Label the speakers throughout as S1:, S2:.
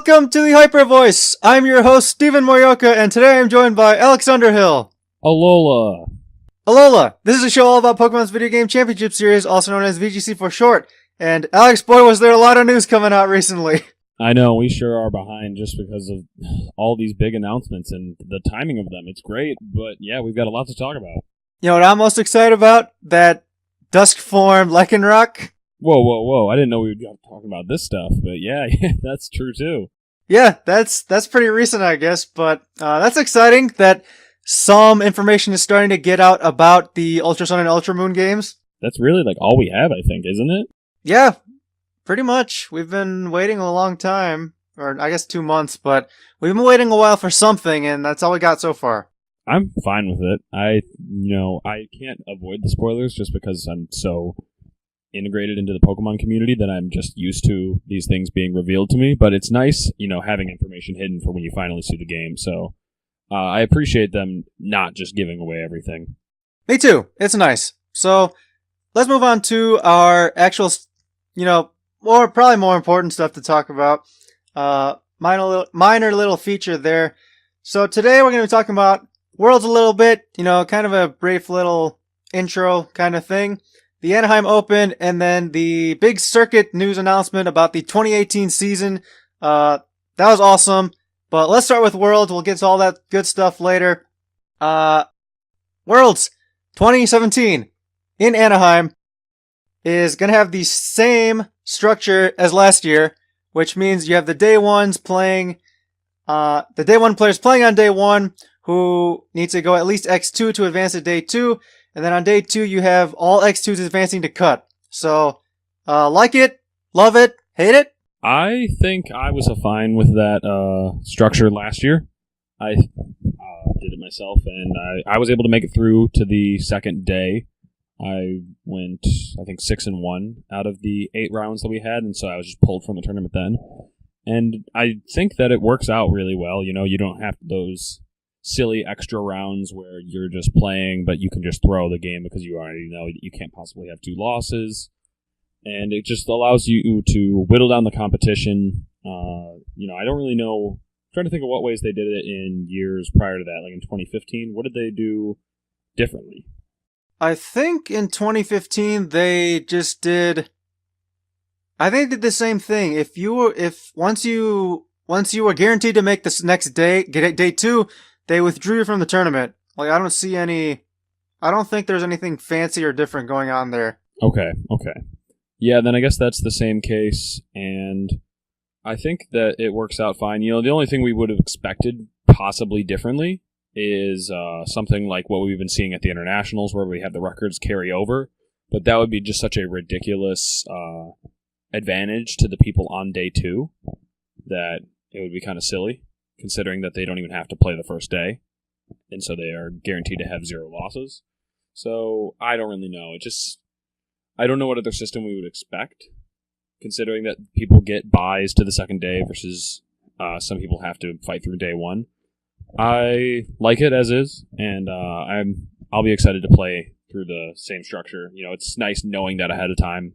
S1: Welcome to the Hypervoice. I'm your host, Stephen Morioka, and today I'm joined by Alex Underhill.
S2: Alola.
S1: Alola. This is a show all about Pokemon's Video Game Championship Series, also known as VGC for short. And Alex, boy, was there a lot of news coming out recently.
S2: I know, we sure are behind just because of all these big announcements and the timing of them. It's great, but yeah, we've got a lot to talk about.
S1: You know what I'm most excited about? That Dusk form Lycanroc.
S2: Whoa. I didn't know we would be talking about this stuff, but yeah, that's true too.
S1: Yeah, that's pretty recent, I guess, but that's exciting that some information is starting to get out about the Ultra Sun and Ultra Moon games.
S2: That's really like all we have, I think, isn't it?
S1: Yeah, pretty much. We've been waiting a long time, or I guess 2 months, but we've been waiting a while for something, and that's all we got so far.
S2: I'm fine with it. I can't avoid the spoilers just because I'm so integrated into the Pokemon community that I'm just used to these things being revealed to me, but it's nice, having information hidden for when you finally see the game, so I appreciate them not just giving away everything.
S1: Me too. It's nice. So, let's move on to our actual, probably more important stuff to talk about. Minor little feature there. So today we're going to be talking about Worlds a little bit, kind of a brief little intro kind of thing. The Anaheim Open, and then the big circuit news announcement about the 2018 season. That was awesome. But let's start with Worlds. We'll get to all that good stuff later. Worlds 2017 in Anaheim is going to have the same structure as last year, which means you have the day ones playing, the day one players playing on day one who need to go at least X2 to advance to day 2. And then on day 2, you have all X2s advancing to cut. So, like it, love it, hate it?
S2: I think I was fine with that structure last year. I did it myself, and I was able to make it through to the second day. I went, I think, 6-1 out of the 8 rounds that we had, and so I was just pulled from the tournament then. And I think that it works out really well. You don't have those silly extra rounds where you're just playing, but you can just throw the game because you already know that you can't possibly have 2 losses. And it just allows you to whittle down the competition. I don't really know. I'm trying to think of what ways they did it in years prior to that, like in 2015. What did they do differently?
S1: I think in 2015 they just did. I think they did the same thing. Once you were guaranteed to make this next day, get day 2. They withdrew you from the tournament. Like, I don't think there's anything fancy or different going on there.
S2: Okay. Yeah, then I guess that's the same case, and I think that it works out fine. The only thing we would have expected possibly differently is something like what we've been seeing at the internationals, where we have the records carry over, but that would be just such a ridiculous advantage to the people on day 2 that it would be kind of silly, considering that they don't even have to play the first day, and so they are guaranteed to have 0 losses. So I don't really know. I don't know what other system we would expect, considering that people get buys to the second day versus some people have to fight through day 1. I like it as is, and I'll be excited to play through the same structure. It's nice knowing that ahead of time.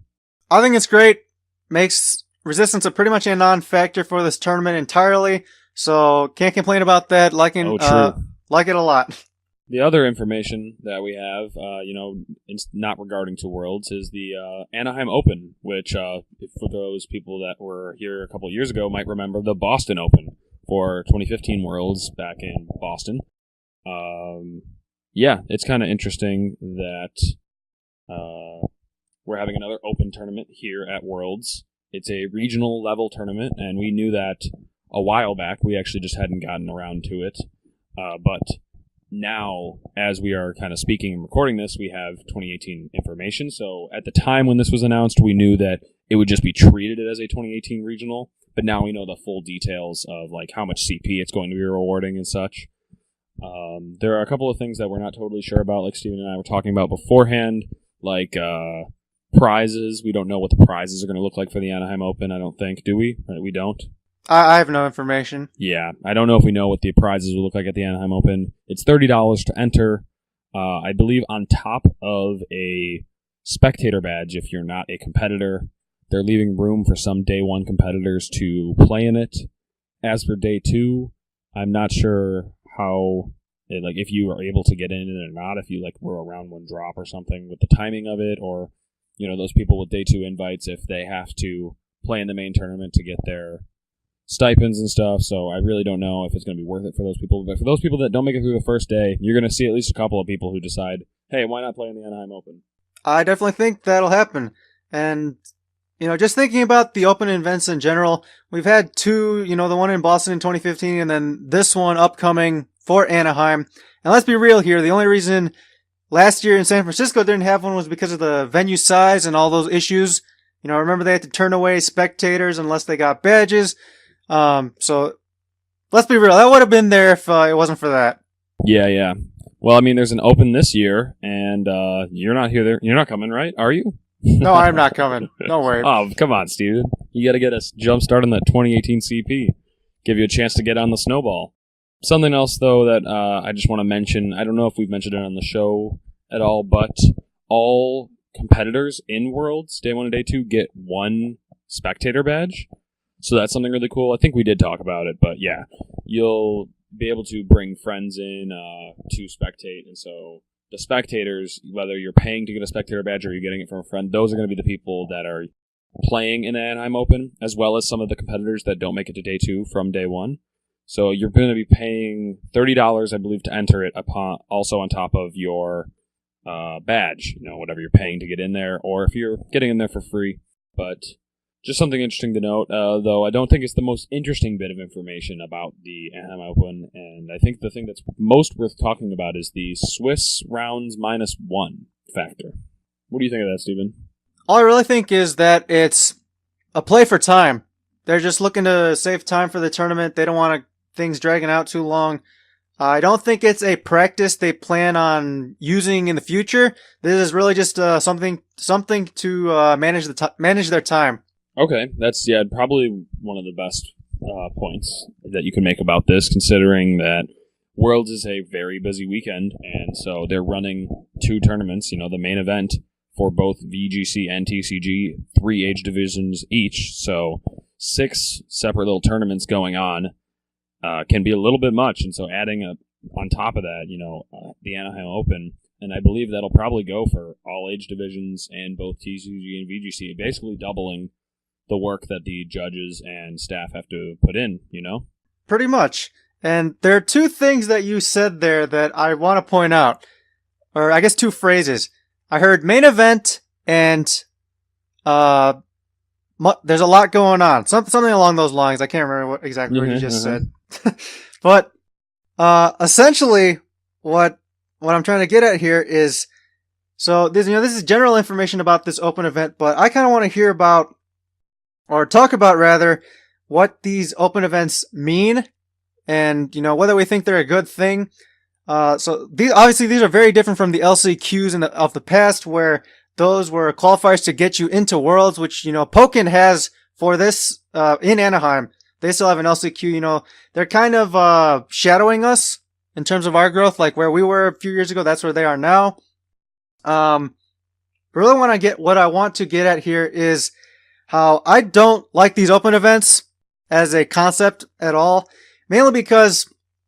S1: I think it's great. Makes resistance a pretty much a non-factor for this tournament entirely. So, can't complain about that. Like it a lot.
S2: The other information that we have, it's not regarding to Worlds, is the Anaheim Open, which, for those people that were here a couple of years ago, might remember the Boston Open for 2015 Worlds back in Boston. It's kind of interesting that we're having another Open tournament here at Worlds. It's a regional level tournament, and we knew that a while back. We actually just hadn't gotten around to it. But now, as we are kind of speaking and recording this, we have 2018 information. So at the time when this was announced, we knew that it would just be treated as a 2018 regional. But now we know the full details of like how much CP it's going to be rewarding and such. There are a couple of things that we're not totally sure about, like Steven and I were talking about beforehand, like prizes. We don't know what the prizes are going to look like for the Anaheim Open, I don't think. Do we? We don't.
S1: I have no information.
S2: Yeah, I don't know if we know what the prizes will look like at the Anaheim Open. It's $30 to enter. I believe on top of a spectator badge if you're not a competitor. They're leaving room for some day one competitors to play in it. as for day 2, I'm not sure how, if you are able to get in it or not, if you were a round 1 drop or something with the timing of it, or, those people with day 2 invites, if they have to play in the main tournament to get their stipends and stuff. So I really don't know if it's going to be worth it for those people. But for those people that don't make it through the first day, you're going to see at least a couple of people who decide, hey, why not play in the Anaheim Open?
S1: I definitely think that'll happen. And, just thinking about the Open events in general, we've had 2, the one in Boston in 2015 and then this one upcoming for Anaheim. And let's be real here. The only reason last year in San Francisco didn't have one was because of the venue size and all those issues. Remember they had to turn away spectators unless they got badges. So let's be real. That would have been there if it wasn't for that.
S2: Yeah. Well, there's an Open this year, and you're not here. You're not coming, right? Are you?
S1: No, I'm not coming. Don't worry.
S2: Oh, come on, Steven. You got to get a jump start on that 2018 CP. Give you a chance to get on the snowball. Something else, though, that I just want to mention. I don't know if we've mentioned it on the show at all, but all competitors in Worlds, Day 1 and Day 2, get 1 spectator badge. So that's something really cool. I think we did talk about it, but yeah, you'll be able to bring friends in to spectate. And so the spectators, whether you're paying to get a spectator badge or you're getting it from a friend, those are going to be the people that are playing in the Anaheim Open, as well as some of the competitors that don't make it to Day 2 from Day 1. So you're going to be paying $30, I believe, to enter it, also on top of your badge, whatever you're paying to get in there, or if you're getting in there for free. But just something interesting to note, though I don't think it's the most interesting bit of information about the Anaheim Open, and I think the thing that's most worth talking about is the Swiss rounds -1 factor. What do you think of that, Steven?
S1: All I really think is that it's a play for time. They're just looking to save time for the tournament. They don't want things dragging out too long. I don't think it's a practice they plan on using in the future. This is really just something to manage their time.
S2: Okay, that's probably one of the best points that you can make about this, considering that Worlds is a very busy weekend, and so they're running 2 tournaments. The main event for both VGC and TCG, 3 age divisions each, so 6 separate little tournaments going on. Can be a little bit much, and so adding on top of that, the Anaheim Open, and I believe that'll probably go for all age divisions and both TCG and VGC, basically doubling the work that the judges and staff have to put in,
S1: Pretty much. And there are 2 things that you said there that I want to point out, or I guess 2 phrases. I heard main event and there's a lot going on. Something along those lines. I can't remember exactly what you just said. But essentially, what I'm trying to get at here is, so this is general information about this open event, but I kind of want to hear about, or talk about rather, what these open events mean, and whether we think they're a good thing. So these are very different from the LCQs of the past, where those were qualifiers to get you into Worlds, which Pokken has for this in Anaheim. They still have an LCQ. They're kind of shadowing us in terms of our growth, like where we were a few years ago. That's where they are now. Really, what I want to get at here is how I don't like these open events as a concept at all. Mainly because,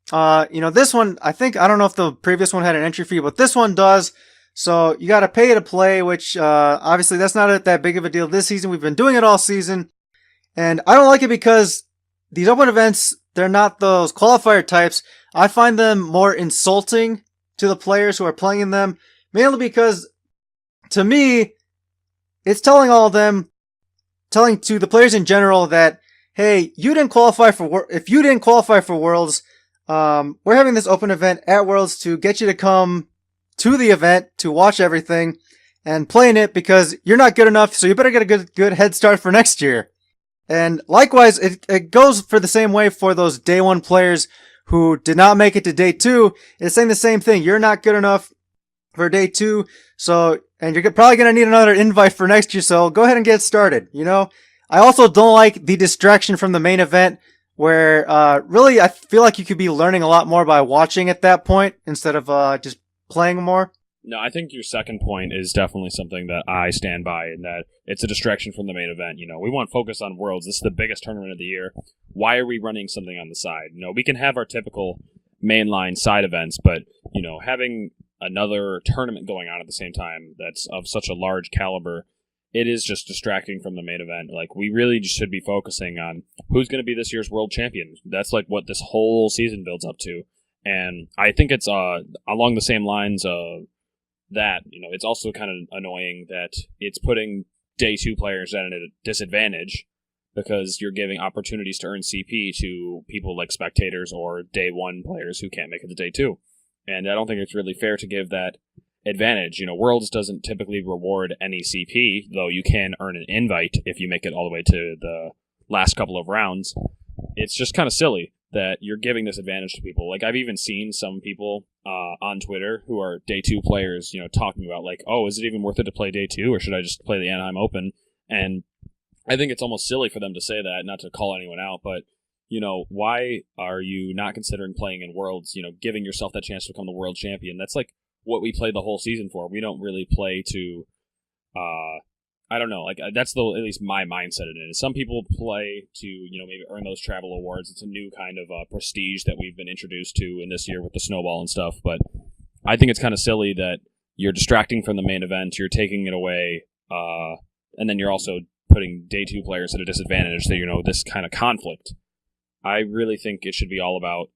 S1: this one, I don't know if the previous one had an entry fee, but this one does. So you got to pay to play, which obviously that's not that big of a deal this season. We've been doing it all season. And I don't like it because these open events, they're not those qualifier types. I find them more insulting to the players who are playing in them, mainly because, to me, it's telling to the players in general that, hey, if you didn't qualify for Worlds, we're having this open event at Worlds to get you to come to the event to watch everything and play in it because you're not good enough, so you better get a good head start for next year. And likewise, it goes for the same way for those Day 1 players who did not make it to Day 2. It's saying the same thing. You're not good enough for Day 2, and you're probably going to need another invite for next year, so go ahead and get started, I also don't like the distraction from the main event, where really I feel like you could be learning a lot more by watching at that point instead of just playing more.
S2: No, I think your second point is definitely something that I stand by, in that it's a distraction from the main event. We want focus on Worlds. This is the biggest tournament of the year. Why are we running something on the side? We can have our typical mainline side events, but, having another tournament going on at the same time that's of such a large caliber, it is just distracting from the main event. Like, we really just should be focusing on who's going to be this year's world champion. That's like what this whole season builds up to. And I think it's along the same lines of that, it's also kind of annoying that it's putting day 2 players at a disadvantage, because you're giving opportunities to earn CP to people like spectators or day 1 players who can't make it to day 2. And I don't think it's really fair to give that advantage. Worlds doesn't typically reward any CP, though you can earn an invite if you make it all the way to the last couple of rounds. It's just kind of silly that you're giving this advantage to people. Like, I've even seen some people on Twitter who are day 2 players, talking about like, oh, is it even worth it to play day 2, or should I just play the Anaheim Open? And I think it's almost silly for them to say that, not to call anyone out, but why are you not considering playing in Worlds, giving yourself that chance to become the world champion? That's like what we play the whole season for. We don't really play to, I don't know, like that's at least my mindset in it. Some people play to, maybe earn those travel awards. It's a new kind of prestige that we've been introduced to in this year with the snowball and stuff. But I think it's kind of silly that you're distracting from the main event, you're taking it away, and then you're also putting day 2 players at a disadvantage. So, this kind of conflict. I really think it should be all about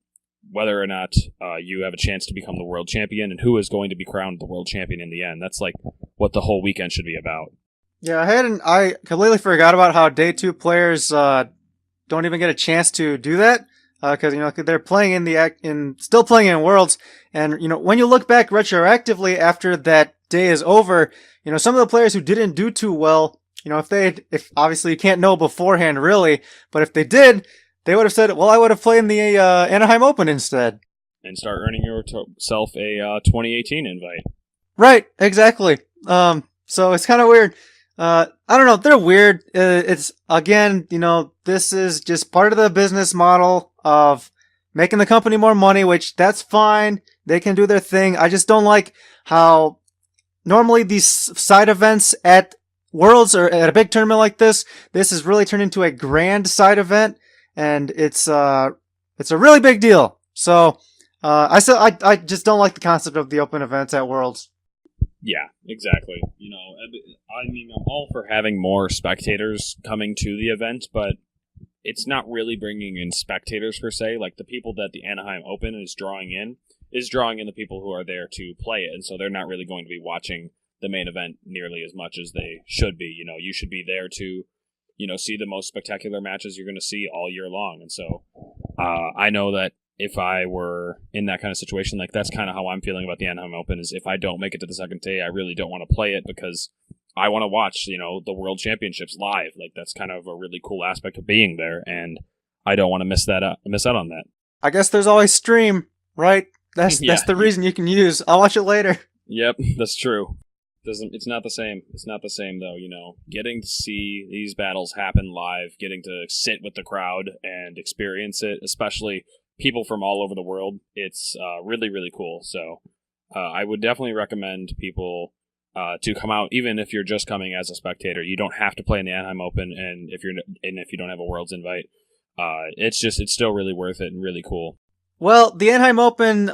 S2: whether or not you have a chance to become the world champion and who is going to be crowned the world champion in the end. That's like what the whole weekend should be about.
S1: Yeah, I completely forgot about how day 2 players don't even get a chance to do that, because they're playing still playing in Worlds, and when you look back retroactively after that day is over, some of the players who didn't do too well, if obviously you can't know beforehand really, but if they did, they would have said, well, I would have played in the Anaheim Open instead.
S2: And start earning yourself a 2018 invite.
S1: Right, exactly. So it's kind of weird. I don't know, they're weird. It's, again, this is just part of the business model of making the company more money, which that's fine. They can do their thing. I just don't like how normally these side events at Worlds or at a big tournament like this is really turned into a grand side event. And it's a really big deal. So, I just don't like the concept of the open events at Worlds.
S2: Yeah, exactly. I mean, I'm all for having more spectators coming to the event, but it's not really bringing in spectators per se. Like, the people that the Anaheim Open is drawing in the people who are there to play it, and so they're not really going to be watching the main event nearly as much as they should be. You should be there to see the most spectacular matches you're going to see all year long. And so I know that if I were in that kind of situation, like that's kind of how I'm feeling about the Anaheim Open, is if I don't make it to the second day, I really don't want to play it because I want to watch, the World Championships live. Like, that's kind of a really cool aspect of being there, and I don't want to miss out on that.
S1: I guess there's always stream, right? That's the reason you can use. I'll watch it later.
S2: Yep, that's true. It's not the same. It's not the same, though, Getting to see these battles happen live, getting to sit with the crowd and experience it, especially people from all over the world, it's really, really cool. So I would definitely recommend people to come out, even if you're just coming as a spectator. You don't have to play in the Anaheim Open, and if you don't have a Worlds invite, it's still really worth it and really cool.
S1: Well, the Anaheim Open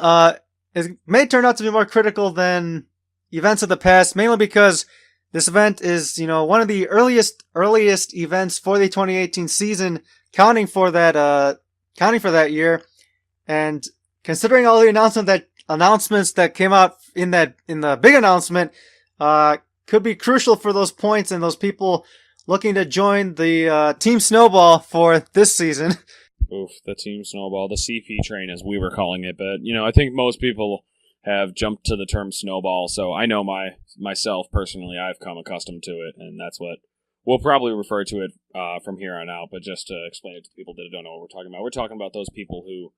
S1: may turn out to be more critical than events of the past, mainly because this event is, one of the earliest events for the 2018 season, counting for that year, and considering all the announcements that came out in the big announcement, could be crucial for those points and those people looking to join the Team Snowball for this season.
S2: Oof, the Team Snowball, the CP train as we were calling it, but I think most people have jumped to the term snowball, so I know myself personally, I've come accustomed to it, and that's what we'll probably refer to it from here on out. But just to explain it to people that don't know what we're talking about those people who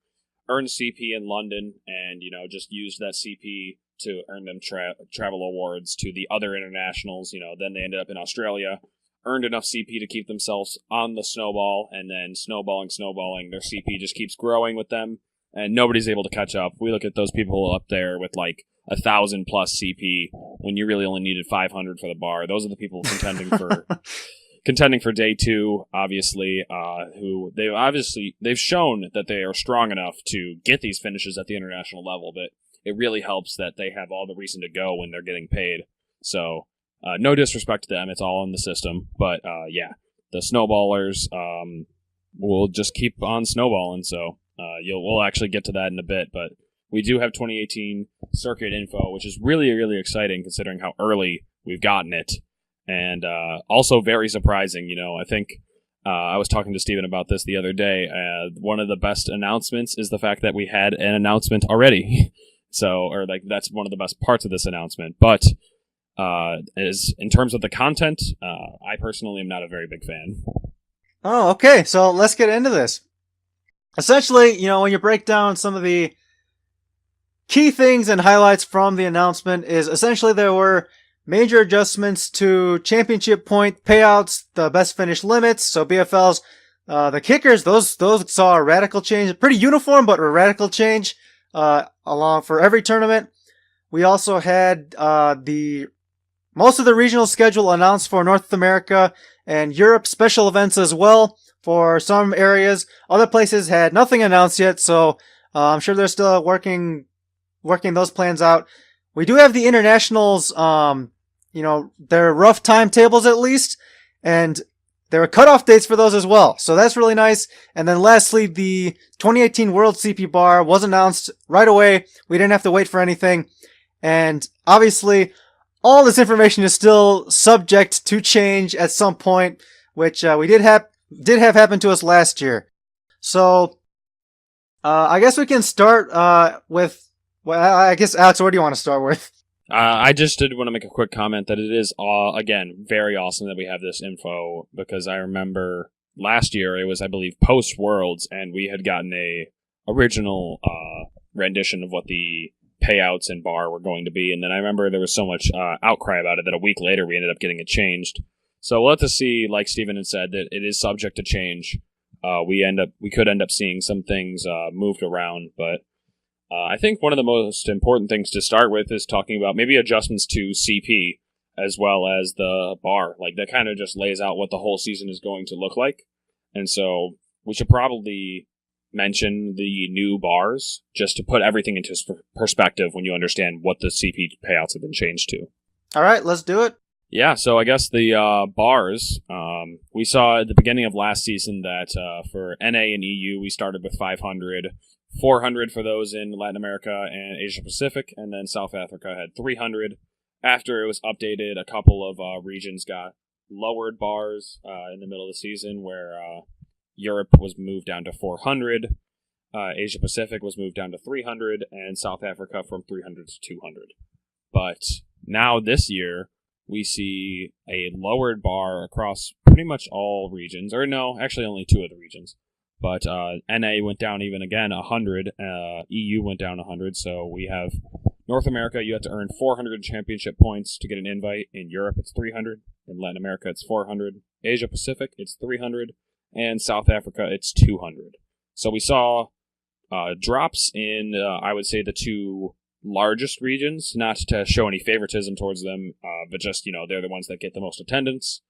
S2: earn CP in London and just use that CP to earn them travel awards to the other internationals. Then they ended up in Australia, earned enough CP to keep themselves on the snowball, and then snowballing, their CP just keeps growing with them, and nobody's able to catch up. We look at those people up there with like 1,000 plus CP when you really only needed 500 for the bar. Those are the people contending for day 2, obviously, who they've shown that they are strong enough to get these finishes at the international level, but it really helps that they have all the reason to go when they're getting paid. So, no disrespect to them, it's all in the system, but yeah, the snowballers will just keep on snowballing, so we'll actually get to that in a bit, but we do have 2018 circuit info, which is really, really exciting considering how early we've gotten it. And also very surprising, I think I was talking to Steven about this the other day. One of the best announcements is the fact that we had an announcement already. That's one of the best parts of this announcement. But is in terms of the content, I personally am not a very big fan.
S1: Oh, okay. So let's get into this. Essentially, when you break down some of the key things and highlights from the announcement is essentially there were major adjustments to championship point payouts, the best finish limits. So BFLs, the kickers, those saw a radical change, pretty uniform, but a radical change, along for every tournament. We also had, most of the regional schedule announced for North America and Europe, special events as well for some areas. Other places had nothing announced yet. So, I'm sure they're still working those plans out. We do have the internationals, their rough timetables at least, and there are cutoff dates for those as well. So that's really nice. And then lastly, the 2018 World CP Bar was announced right away. We didn't have to wait for anything. And obviously, all this information is still subject to change at some point, which we did have happen to us last year. So, I guess we can start with. Well, I guess, Alex, what do you want to start with?
S2: I just did want to make a quick comment that it is, again, very awesome that we have this info, because I remember last year, it was, I believe, post-Worlds, and we had gotten a original rendition of what the payouts and bar were going to be, and then I remember there was so much outcry about it that a week later we ended up getting it changed. So we'll have to see, like Steven had said, that it is subject to change. We could end up seeing some things moved around, but I think one of the most important things to start with is talking about maybe adjustments to CP as well as the bar. Like, that kind of just lays out what the whole season is going to look like. And so we should probably mention the new bars just to put everything into perspective when you understand what the CP payouts have been changed to.
S1: All right, let's do it.
S2: Yeah, so I guess the bars, we saw at the beginning of last season that for NA and EU, we started with 500, 400 for those in Latin America and Asia Pacific, and then South Africa had 300. After it was updated, a couple of regions got lowered bars in the middle of the season, where Europe was moved down to 400, Asia Pacific was moved down to 300, and South Africa from 300 to 200. But now this year, we see a lowered bar across pretty much all regions, or no, actually only 2 of the regions. But NA went down even again 100, EU went down 100, so we have North America, you have to earn 400 championship points to get an invite. In Europe, it's 300. In Latin America, it's 400. Asia Pacific, it's 300. And South Africa, it's 200. So we saw drops in, I would say, the 2 largest regions, not to show any favoritism towards them, but just, they're the ones that get the most attendance.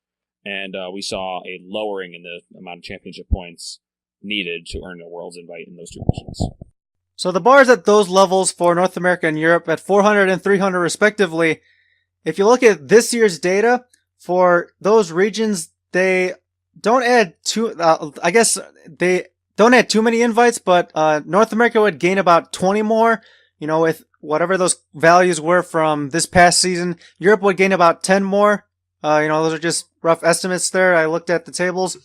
S2: And we saw a lowering in the amount of championship points needed to earn a World's invite in those 2 regions.
S1: So the bars at those levels for North America and Europe at 400 and 300 respectively, if you look at this year's data for those regions, they don't add they don't add too many invites, but North America would gain about 20 more, with whatever those values were from this past season. Europe would gain about 10 more. Those are just rough estimates there. I looked at the tables.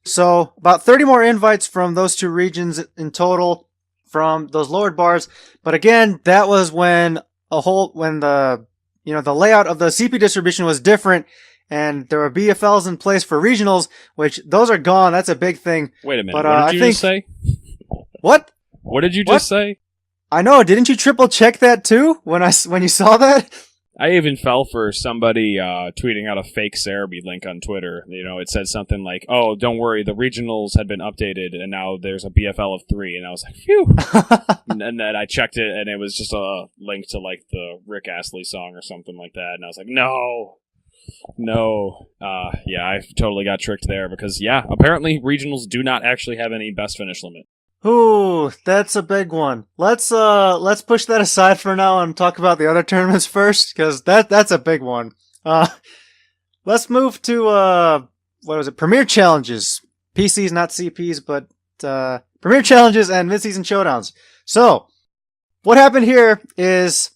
S1: So about 30 more invites from those 2 regions in total from those lowered bars. But again, that was when the layout of the CP distribution was different, and there were BFLs in place for regionals, which those are gone. That's a big thing.
S2: Wait a minute. But, what did you just say?
S1: What?
S2: What did you just say?
S1: I know. Didn't you triple check that too when you saw that?
S2: I even fell for somebody tweeting out a fake Cerebi link on Twitter. It said something like, "Oh, don't worry, the regionals had been updated, and now there's a BFL of 3." And I was like, "Phew!" And then I checked it, and it was just a link to like the Rick Astley song or something like that. And I was like, "No." Yeah, I totally got tricked there because apparently regionals do not actually have any best finish limit.
S1: Ooh, that's a big one. Let's push that aside for now and talk about the other tournaments first, because that's a big one. Let's move to what was it? Premier Challenges. PCs, not CPs, but Premier Challenges and Mid-Season Showdowns. So, what happened here is,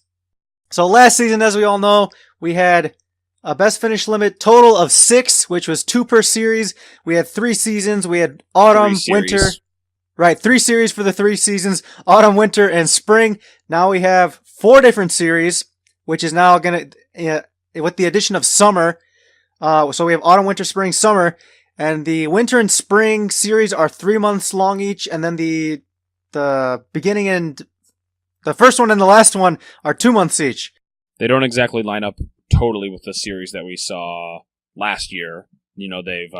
S1: last season, as we all know, we had a best finish limit total of 6, which was 2 per series. We had 3 seasons. We had autumn, winter. Right, 3 series for the 3 seasons, autumn, winter, and spring. Now we have 4 different series, which is now going to, with the addition of summer. So we have autumn, winter, spring, summer, and the winter and spring series are 3 months long each, and then the beginning and the first one and the last one are 2 months each.
S2: They don't exactly line up totally with the series that we saw last year. They've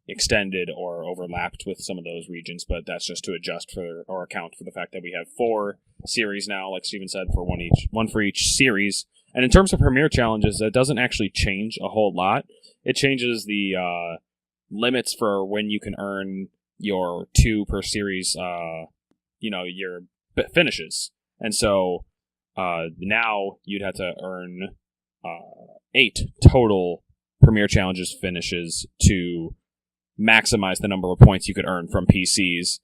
S2: extended or overlapped with some of those regions, but that's just to adjust for or account for the fact that we have 4 series now, like Steven said, for one for each series. And in terms of Premier Challenges, that doesn't actually change a whole lot. It changes the limits for when you can earn your 2 per series, your finishes. And so now you'd have to earn 8 total Premier Challenges finishes to maximize the number of points you could earn from PCs.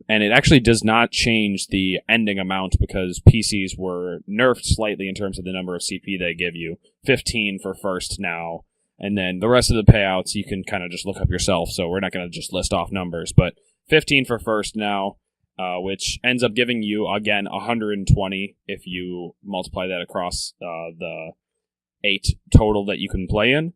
S2: And it actually does not change the ending amount because PCs were nerfed slightly in terms of the number of CP they give you. 15 for first now. And then the rest of the payouts you can kind of just look up yourself, so we're not going to just list off numbers. But 15 for first now, which ends up giving you, again, 120 if you multiply that across the 8 total that you can play in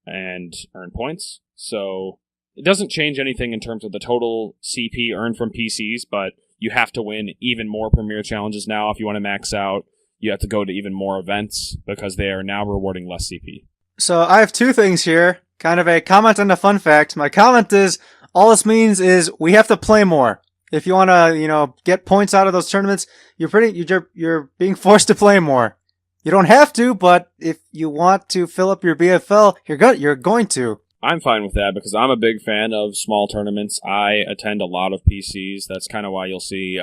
S2: and earn points. So it doesn't change anything in terms of the total CP earned from PCs, but you have to win even more Premier Challenges now. If you want to max out, you have to go to even more events because they are now rewarding less CP.
S1: So I have 2 things here. Kind of a comment and a fun fact. My comment is, all this means is we have to play more. If you want to, get points out of those tournaments, you're being forced to play more. You don't have to, but if you want to fill up your BFL, you're going to.
S2: I'm fine with that because I'm a big fan of small tournaments. I attend a lot of PCs. That's kind of why you'll see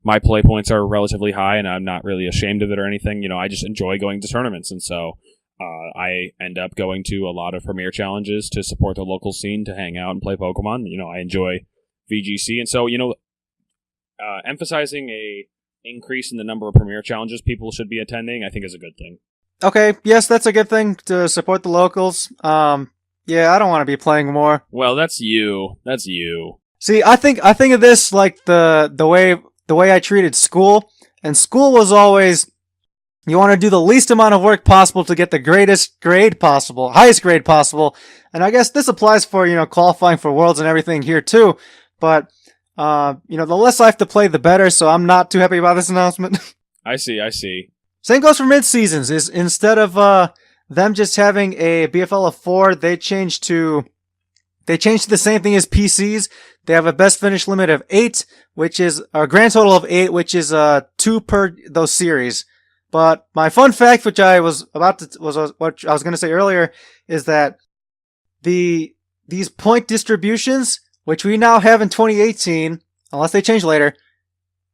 S2: my play points are relatively high, and I'm not really ashamed of it or anything. I just enjoy going to tournaments, and so I end up going to a lot of Premier Challenges to support the local scene, to hang out and play Pokemon. I enjoy VGC, and so emphasizing a increase in the number of Premier Challenges people should be attending, I think is a good thing.
S1: Okay, yes, that's a good thing to support the locals. Yeah, I don't want to be playing more.
S2: Well, that's you. That's you.
S1: See, I think of this like the way I treated school, and school was always, you want to do the least amount of work possible to get the greatest grade possible, highest grade possible. And I guess this applies for, qualifying for Worlds and everything here too. But the less I have to play, the better, so I'm not too happy about this announcement.
S2: I see.
S1: Same goes for mid-seasons. Is instead of them just having a BFL of 4, they changed to the same thing as PCs. They have a best finish limit of 8, which is a grand total of 8, which is 2 per those series. But my fun fact, which I was what I was going to say earlier, is that these point distributions, which we now have in 2018, unless they change later,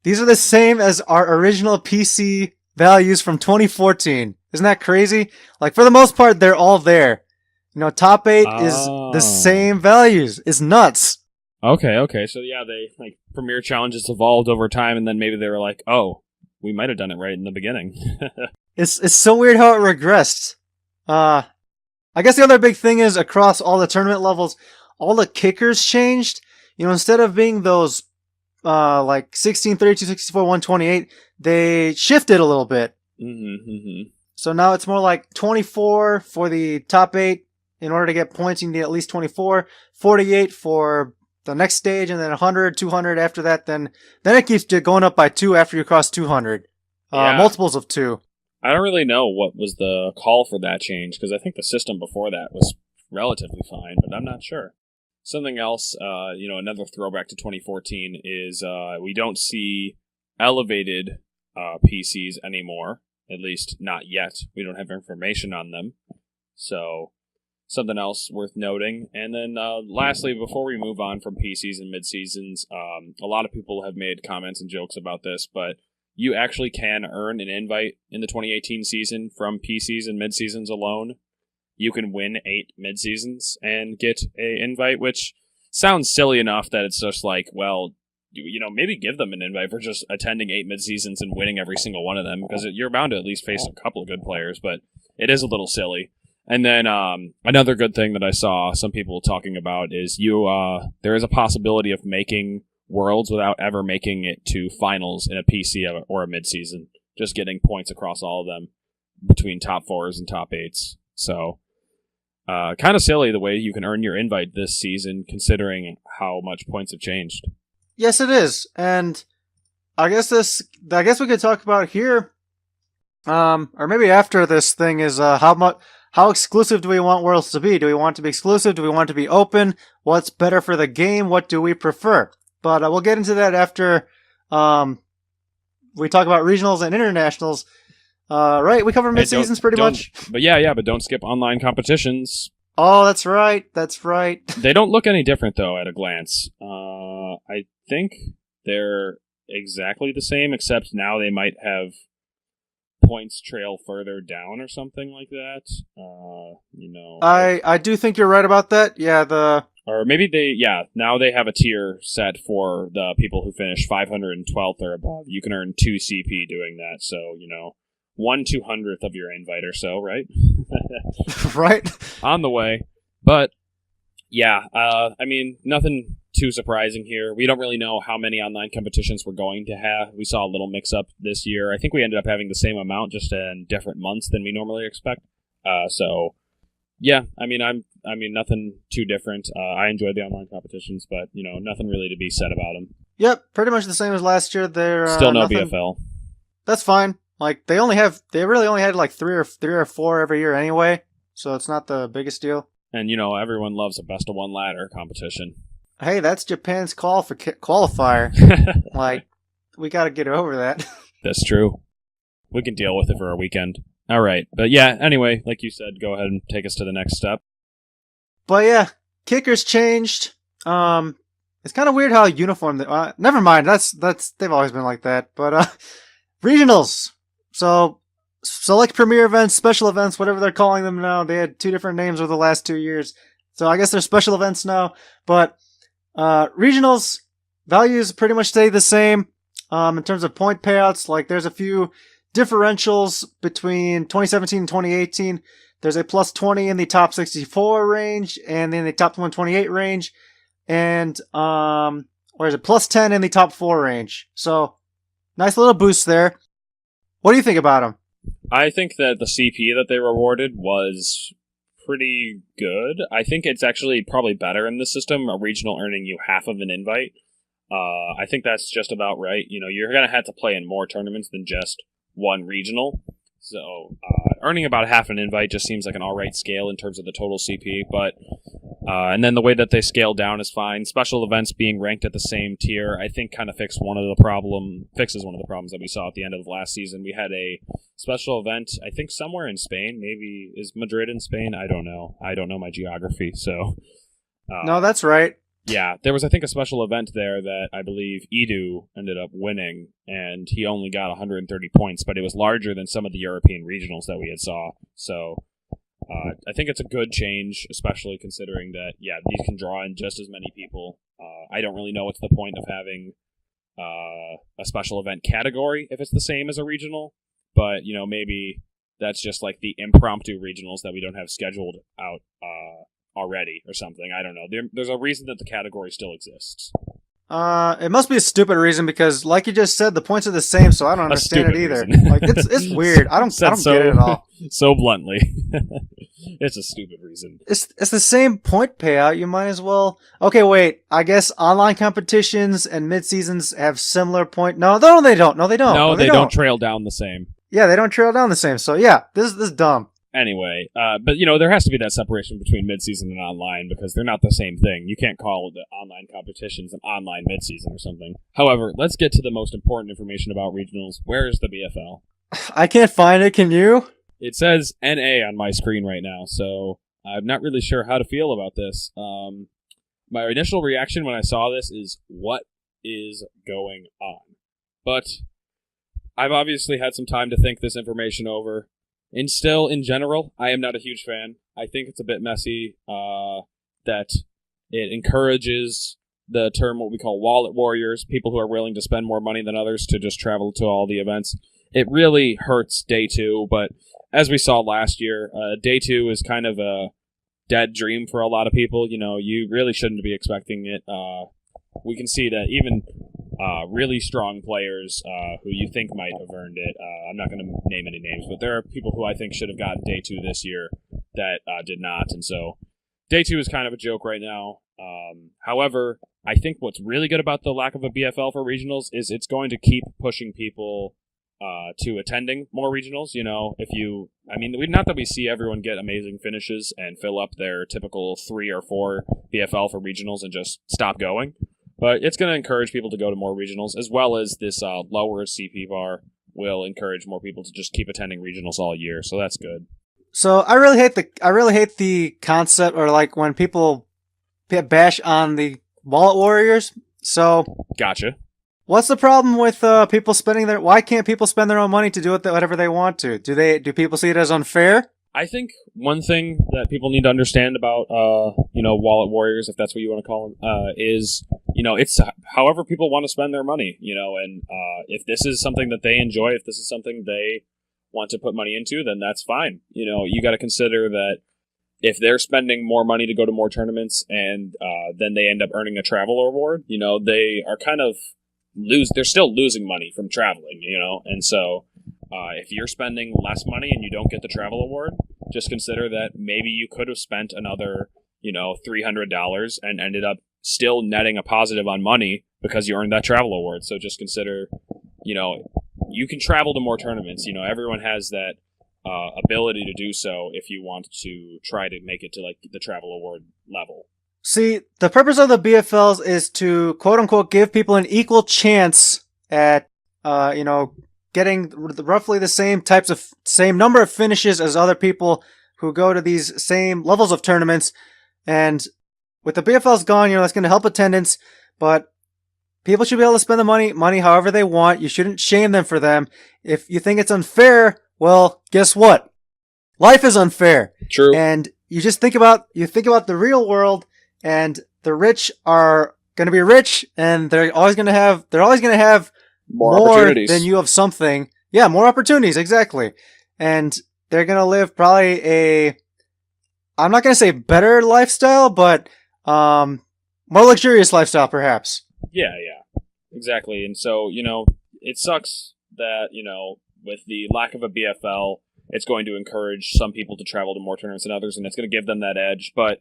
S1: these are the same as our original PC values from 2014. Isn't that crazy? Like, for the most part, they're all there. Top 8 is the same values. It's nuts.
S2: Okay. So yeah, they Premier Challenges evolved over time, and then maybe they were like, oh, we might have done it right in the beginning.
S1: It's so weird how it regressed. I guess the other big thing is across all the tournament levels, all the kickers changed. Instead of being those 16, 32, 64, 128, they shifted a little bit.
S2: Mm-hmm.
S1: So now it's more like 24 for the top 8. In order to get points, you need at least 24, 48 for the next stage, and then 100, 200 after that. Then it keeps going up by 2 after you cross 200.
S2: Yeah.
S1: Multiples of 2.
S2: I don't really know what was the call for that change, because I think the system before that was relatively fine, but I'm not sure. Something else, another throwback to 2014 is we don't see elevated PCs anymore, at least not yet. We don't have information on them. So, something else worth noting. And then lastly, before we move on from PCs and mid-seasons, a lot of people have made comments and jokes about this, but you actually can earn an invite in the 2018 season from PCs and mid-seasons alone. You can win 8 mid-seasons and get an invite, which sounds silly enough that it's just like, well, maybe give them an invite for just attending 8 mid-seasons and winning every single one of them, because you're bound to at least face a couple of good players, but it is a little silly. And then another good thing that I saw some people talking about is there is a possibility of making Worlds without ever making it to finals in a PC or a mid-season, just getting points across all of them between top 4s and top 8s. So, kind of silly the way you can earn your invite this season, considering how much points have changed.
S1: Yes, it is, and I guess we could talk about here, or maybe after this thing is how exclusive do we want Worlds to be? Do we want it to be exclusive? Do we want it to be open? What's better for the game? What do we prefer? But we'll get into that after we talk about regionals and internationals. Right? We cover mid-seasons pretty much.
S2: But but don't skip online competitions.
S1: Oh, that's right. That's right.
S2: They don't look any different, though, at a glance. I think they're exactly the same, except now they might have points trail further down or something like that.
S1: I do think you're right about that. Yeah,
S2: or maybe now they have a tier set for the people who finish 512th or above. You can earn 2 CP doing that, so, 1/200th of your invite or so, right?
S1: Right.
S2: On the way. But, nothing too surprising here. We don't really know how many online competitions we're going to have. We saw a little mix-up this year. I think we ended up having the same amount, just in different months than we normally expect. Nothing too different. I enjoy the online competitions, but, nothing really to be said about them.
S1: Yep, pretty much the same as last year. They're
S2: still no BFL.
S1: That's fine. Like, they really only had like three or four every year anyway, so it's not the biggest deal.
S2: And, everyone loves a best-of-1 ladder competition.
S1: Hey, that's Japan's call for qualifier. Like, we gotta get over that.
S2: That's true. We can deal with it for a weekend. All right. But anyway, like you said, go ahead and take us to the next step.
S1: But yeah, kickers changed. It's kind of weird how uniform they never mind. That's they've always been like that. But regionals. So select premier events, special events, whatever they're calling them now. They had 2 different names over the last 2 years. So I guess they're special events now. But regionals values pretty much stay the same. In terms of point payouts, like there's a few differentials between 2017 and 2018. There's a plus 20 in the top 64 range, and in the top 128 range, and or is it plus 10 in the top 4 range? So nice little boost there. What do you think about them?
S2: I think that the CP that they rewarded was pretty good. I think it's actually probably better in the system, a regional earning you half of an invite. I think that's just about right. You're going to have to play in more tournaments than just one regional. So earning about half an invite just seems like an alright scale in terms of the total CP. But and then the way that they scale down is fine. Special events being ranked at the same tier, I think, kind of fixes one of the problems that we saw at the end of last season. We had a special event, I think, somewhere in Spain. Maybe is Madrid in Spain? I don't know. I don't know my geography. So
S1: no, that's right.
S2: Yeah, there was, I think, a special event there that I believe Edu ended up winning, and he only got 130 points, but it was larger than some of the European regionals that we had saw. So I think it's a good change, especially considering that, these can draw in just as many people. I don't really know what's the point of having a special event category if it's the same as a regional, but, maybe that's just like the impromptu regionals that we don't have scheduled out already or something. I don't know. There's a reason that the category still exists.
S1: It must be a stupid reason because, like you just said, the points are the same, so I don't understand it either. Like it's weird. I don't get it at all.
S2: So bluntly, it's a stupid reason.
S1: It's the same point payout. You might as well. Okay, wait. I guess online competitions and mid seasons have similar point. No, they don't. No, they don't.
S2: No, they don't trail down the same.
S1: Yeah, they don't trail down the same. So yeah, this is dumb.
S2: Anyway, but there has to be that separation between midseason and online because they're not the same thing. You can't call the online competitions an online midseason or something. However, let's get to the most important information about regionals. Where is the BFL?
S1: I can't find it. Can you?
S2: It says NA on my screen right now, so I'm not really sure how to feel about this. My initial reaction when I saw this is, what is going on? But I've obviously had some time to think this information over. And still, in general, I am not a huge fan. I think it's a bit messy that it encourages the term what we call wallet warriors, people who are willing to spend more money than others to just travel to all the events. It really hurts day two, but as we saw last year, day two is kind of a dead dream for a lot of people. You really shouldn't be expecting it. We can see that even really strong players who you think might have earned it. I'm not going to name any names, but there are people who I think should have gotten day two this year that did not. And so day two is kind of a joke right now. However, I think what's really good about the lack of a BFL for regionals is it's going to keep pushing people to attending more regionals. Not that we see everyone get amazing finishes and fill up their typical 3 or 4 BFL for regionals and just stop going. But it's going to encourage people to go to more regionals, as well as this lower CP bar will encourage more people to just keep attending regionals all year. So that's good.
S1: So I really hate the concept, or like when people bash on the wallet warriors. So
S2: Gotcha.
S1: What's the problem with people spending why can't people spend their own money to do whatever they want to? Do people see it as unfair?
S2: I think one thing that people need to understand about, wallet warriors, if that's what you want to call them, is, it's however people want to spend their money, and if this is something that they enjoy, if this is something they want to put money into, then that's fine. You got to consider that if they're spending more money to go to more tournaments and then they end up earning a travel reward, they are kind of they're still losing money from traveling, and so if you're spending less money and you don't get the travel award, just consider that maybe you could have spent another, $300 and ended up still netting a positive on money because you earned that travel award. So just consider, you can travel to more tournaments. Everyone has that ability to do so if you want to try to make it to like the travel award level.
S1: See, the purpose of the BFLs is to quote unquote give people an equal chance at, getting roughly the same number of finishes as other people who go to these same levels of tournaments. And with the BFLs gone, that's going to help attendance, but people should be able to spend the money however they want. You shouldn't shame them for them. If you think it's unfair, well, guess what? Life is unfair.
S2: True.
S1: And you just think about the real world, and the rich are going to be rich, and they're always going to have more than you of something. Yeah, more opportunities, exactly. And they're going to live probably I'm not going to say better lifestyle, but more luxurious lifestyle, perhaps.
S2: Yeah, exactly. And so, it sucks that, with the lack of a BFL, it's going to encourage some people to travel to more tournaments than others, and it's going to give them that edge. But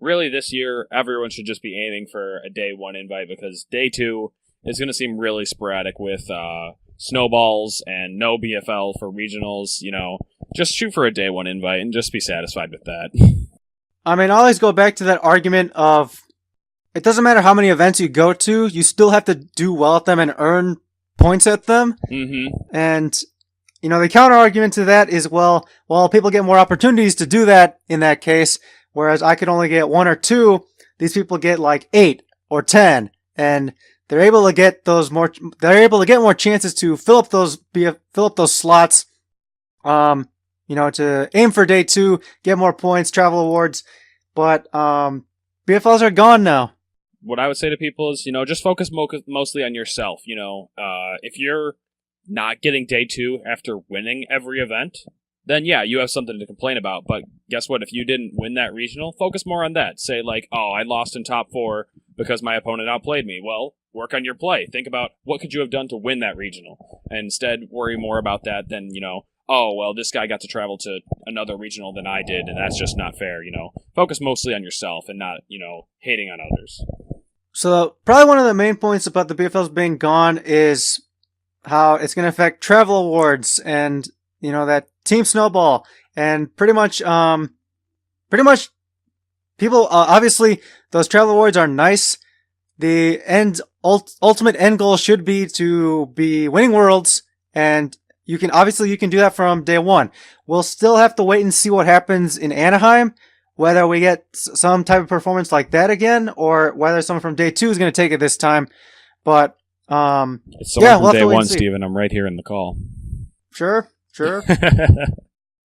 S2: really, this year, everyone should just be aiming for a day one invite, because day two is going to seem really sporadic with snowballs and no BFL for regionals. Just shoot for a day one invite and just be satisfied with that.
S1: I always go back to that argument of it doesn't matter how many events you go to, you still have to do well at them and earn points at them.
S2: Mm-hmm.
S1: And, the counter argument to that is, well, people get more opportunities to do that in that case, whereas I could only get 1 or 2. These people get like 8 or 10, and they're able to get more chances to fill up those slots, to aim for day 2, get more points, travel awards. But BFLs are gone now.
S2: What I would say to people is, just focus mostly on yourself. If you're not getting day 2 after winning every event, then yeah, you have something to complain about. But guess what? If you didn't win that regional, focus more on that. Say like, oh, I lost in top 4 because my opponent outplayed me. Well, work on your play. Think about what could you have done to win that regional. And instead, worry more about that than, oh, well, this guy got to travel to another regional than I did, and that's just not fair. Focus mostly on yourself and not, hating on others.
S1: So probably one of the main points about the BFLs being gone is how it's going to affect travel awards and, that team snowball and pretty much people, obviously those travel awards are nice. The ultimate end goal should be to be winning worlds, and you can do that from day one. We'll still have to wait and see what happens in Anaheim, whether we get some type of performance like that again, or whether someone from day 2 is going to take it this time. But
S2: it's someone from
S1: we'll
S2: day 1,
S1: see.
S2: Steven. I'm right here in the call.
S1: Sure.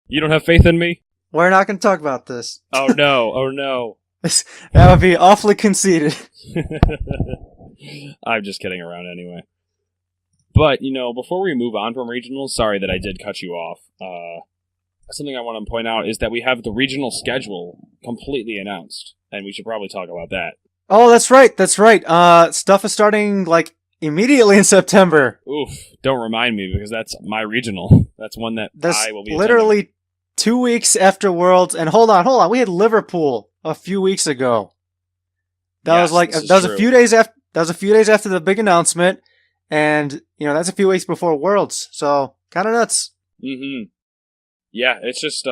S2: You don't have faith in me?
S1: We're not going to talk about this.
S2: Oh no.
S1: That would be awfully conceited.
S2: I'm just kidding around anyway. But, before we move on from regionals, sorry that I did cut you off. Something I want to point out is that we have the regional schedule completely announced, and we should probably talk about that.
S1: Oh, that's right. Stuff is starting, immediately in September.
S2: Oof, don't remind me, because that's my regional. That's one that I will be
S1: literally
S2: attending.
S1: 2 weeks after Worlds, and hold on. We had Liverpool a few weeks ago. That was a few days after. That was a few days after the big announcement, and that's a few weeks before Worlds. So kind of nuts.
S2: Mm-hmm. Yeah, it's just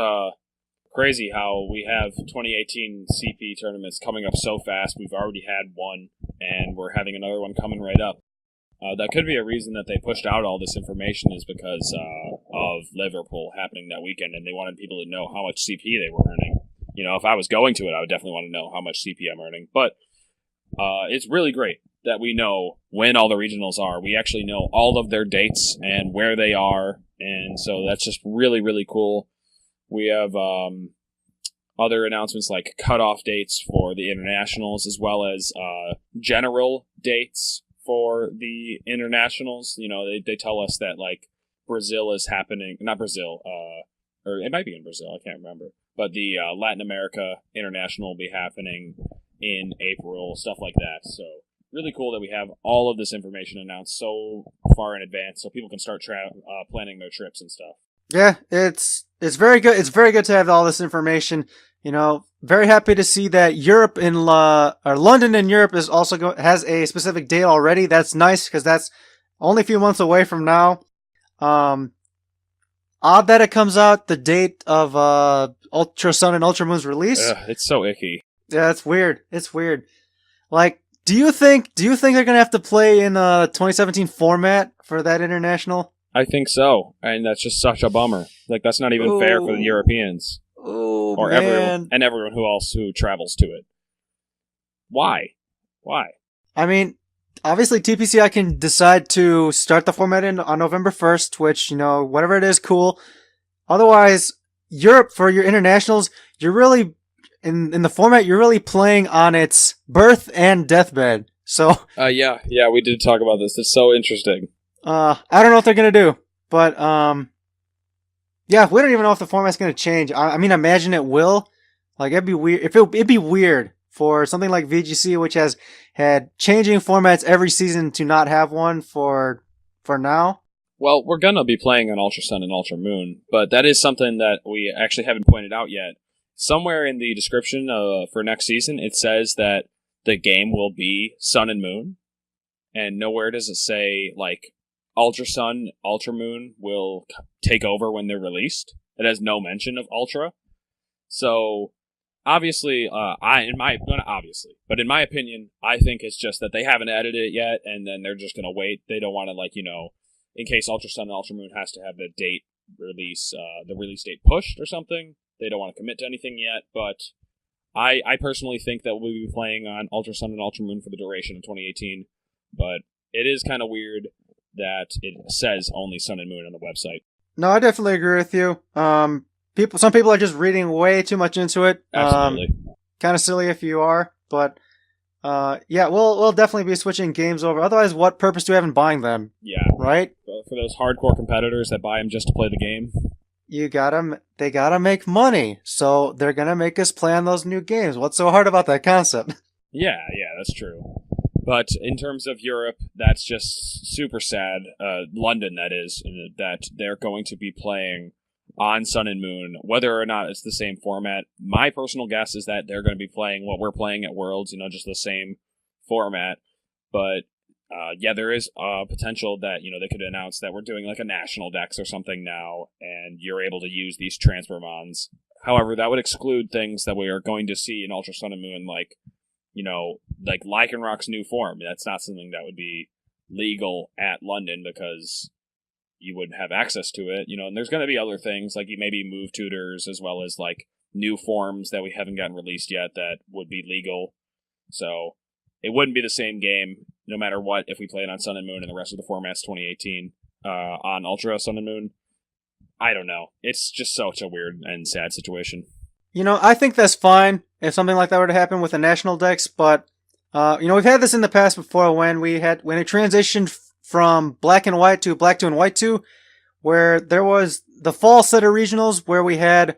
S2: crazy how we have 2018 CP tournaments coming up so fast. We've already had one, and we're having another one coming right up. That could be a reason that they pushed out all this information is because of Liverpool happening that weekend, and they wanted people to know how much CP they were earning. If I was going to it, I would definitely want to know how much CP I'm earning. But it's really great that we know when all the regionals are. We actually know all of their dates and where they are, and so that's just really, really cool. We have other announcements like cutoff dates for the internationals, as well as general dates for the internationals. They tell us that Brazil is happening, not Brazil, or it might be in Brazil, I can't remember, but the Latin America International will be happening in April, stuff like that. So really cool that we have all of this information announced so far in advance, so people can start planning their trips and stuff.
S1: Yeah, it's very good. It's very good to have all this information. Very happy to see that Europe or London in Europe is also has a specific date already. That's nice because that's only a few months away from now. Odd that it comes out the date of Ultra Sun and Ultra Moon's release.
S2: Ugh, it's so icky.
S1: Yeah, it's weird. Do you think they're gonna have to play in a 2017 format for that international?
S2: I think so, and that's just such a bummer. That's not even fair for the Europeans.
S1: Oh,
S2: or
S1: man.
S2: everyone who travels to it. Why?
S1: I mean, obviously TPCI can decide to start the format on November 1st, which, whatever it is, cool. Otherwise, Europe, for your internationals, you're really, in the format, you're really playing on its birth and deathbed. So.
S2: Yeah, we did talk about this. It's so interesting.
S1: I don't know what they're gonna do, but, yeah, we don't even know if the format's gonna change. I mean, imagine it will. It'd be weird. It'd be weird for something like VGC, which has had changing formats every season, to not have one for now.
S2: Well, we're gonna be playing on Ultra Sun and Ultra Moon, but that is something that we actually haven't pointed out yet. Somewhere in the description for next season, it says that the game will be Sun and Moon, and nowhere does it say Ultra Sun, Ultra Moon will take over when they're released. It has no mention of Ultra. So, obviously, in my opinion, I think it's just that they haven't added it yet, and then they're just going to wait. They don't want to, in case Ultra Sun and Ultra Moon has to have the release date pushed or something. They don't want to commit to anything yet, but I personally think that we'll be playing on Ultra Sun and Ultra Moon for the duration of 2018, but it is kind of weird that it says only Sun and Moon on the website.
S1: No, I definitely agree with you. Some people are just reading way too much into it.
S2: Absolutely.
S1: Kind of silly if you are, but yeah, we'll definitely be switching games over. Otherwise, what purpose do we have in buying them?
S2: Yeah.
S1: Right?
S2: For those hardcore competitors that buy them just to play the game.
S1: They gotta make money, so they're gonna make us play on those new games. What's so hard about that concept?
S2: Yeah, that's true. But in terms of Europe, that's just super sad. London, that is, that they're going to be playing on Sun and Moon, whether or not it's the same format. My personal guess is that they're going to be playing what we're playing at Worlds, just the same format. But yeah, there is potential that they could announce that we're doing like a national dex or something now, and you're able to use these transfer mons. However, that would exclude things that we are going to see in Ultra Sun and Moon, like like Lycanroc's new form. That's not something that would be legal at London because you wouldn't have access to it. And there's going to be other things like maybe move tutors as well as like new forms that we haven't gotten released yet that would be legal. So it wouldn't be the same game no matter what if we played on Sun and Moon and the rest of the formats 2018 on Ultra Sun and Moon. I don't know. It's just such a weird and sad situation.
S1: I think that's fine if something like that were to happen with the national decks, but we've had this in the past before when it transitioned from black and white to black 2 and white 2, where there was the fall set of regionals where we had